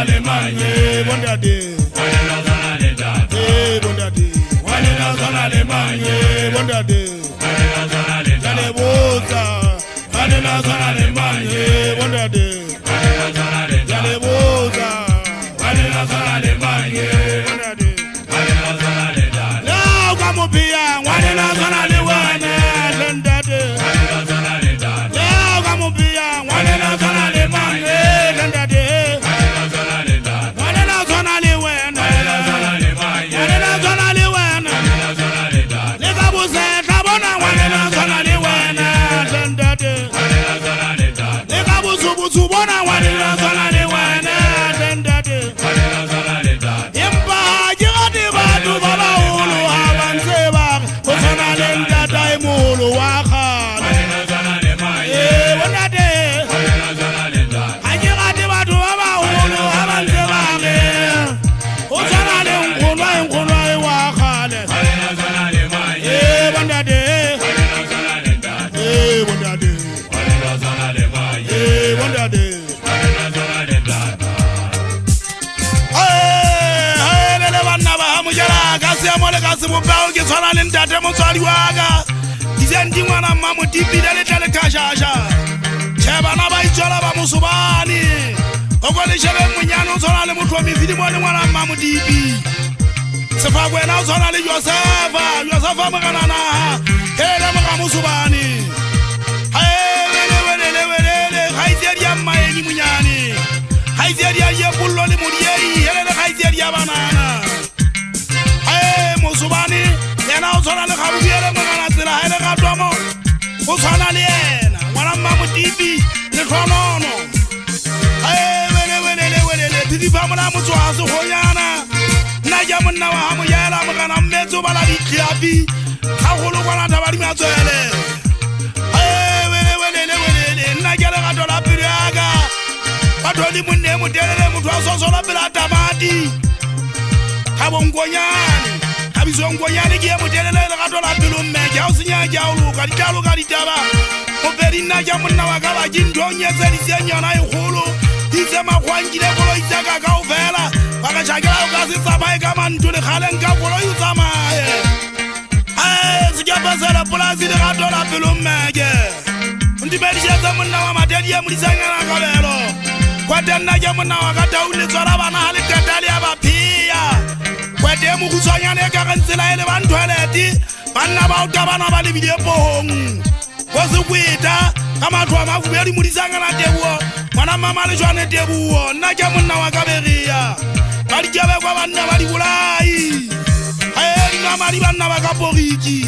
le manye, bondade. Wanena zona le dada. Bondade. Wanena zona le manye, bondade. Wanena zona le dada. Le boza. Wanena zona le manye, bondade. Wanena zona le dada. Le boza. Wanena zona le manye, bondade. Wanena zona le dada. La ukamupia, wanena zona le wane, bondade. Wanena zona le dada. La ukamupia, wanena zona le manye, bondade. Wanena zona le dada. Wanena zona le wane, wanena zona le manye, wanena zona le wane, wanena zona le dada. Le kabuse kabona, wanena zona le wane, bondade. Wanena zona le dada. Le kabusu busu bona, wanena zona le wane, bondade. Wanena zona le dada. Imba jigati batu baba ulu abanseba, kusona le dada imulu waka. Wanena zona le manye, bondade. Wanena zona le dada. Ajigati batu baba ulu abanseba, kusona le unkunwa waka. Wanena zona le manye, bondade. Wanena zona le dada. Bondade. Wanena zona le manye, bondade. Wanena zona le dada. Lele bana ba hamujala kasi amole kasi mubao ke tsana le ntate motswadi wa ka dizendi ngwana mama dipi le tele kashasha chebana ba itsola ba musubani okole shebe munyano tsona le motho wa mefidi mo le ngwana mama dipi sefa kwena tsona le Yosefa mokanana hele mo ga musubani lele haizeri ya maeni munyani haizeri ya bullo le muriei hele haizeri ya banana musubani yena o tsona le gabuele mogana tsela hele ga tlomo o tsona le yena ngwana mama dipi le tlhonono wele pipi ba mona motswa se gonyana nna ja monna wa mo yela mogana mmetso bala di khiapi ga golo kwana ta ba di matswele wele nna ke le ga tola pele aga ba tholi monne mo telele motho a sosola pela tamati ga bongonyane bizongonyane ke mo telele le ga tola pelo mme ke a o senya ke a o loka ditalo ka ditaba o pedi nna ja monna wa ka ba jindonye tse di senyana e golo itse magwangile kolo itse ka ka o fela ba ka Chakela o ka se tsamaye ka mantu le khaleng ka kolo o tsamaye se ke pasela polasi le ga tola pelo mmeke ndi be di tsa monna wa matedi ya modisanyana ka belo kwa tena ja monna wa ka taule tsara bana ha le tetale ya ba phia kwete mo kutswanyane ka gantsela ele ba ntweleti banna ba o tabana ba le bile pohong go se kweta ka matlo a mafu ya di modisangana tebuo mwana mama le jwane tebuo nna ke monna wa ka beria ba di kebe kwa banna ba di bolai nna mari banna ba ka poriki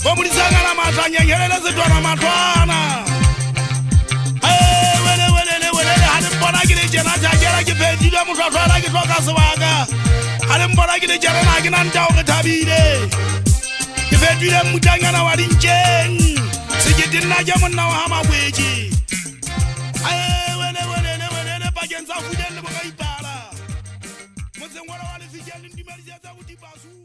go modisangana matlanya helele setwana matlwana wele ha le bona ke le jena Chakela ke pedi le motlwatlwa ke tloka sebaka ale mbona ke le jana na ke nanta o re thabile ke fetile mutanyana wa dintseng se ke dinna ja monna wa ha mabwetse wele pakeng tsa fudele le bo ka ipala motseng wa le fitlhele ndimedi tsa go dipasu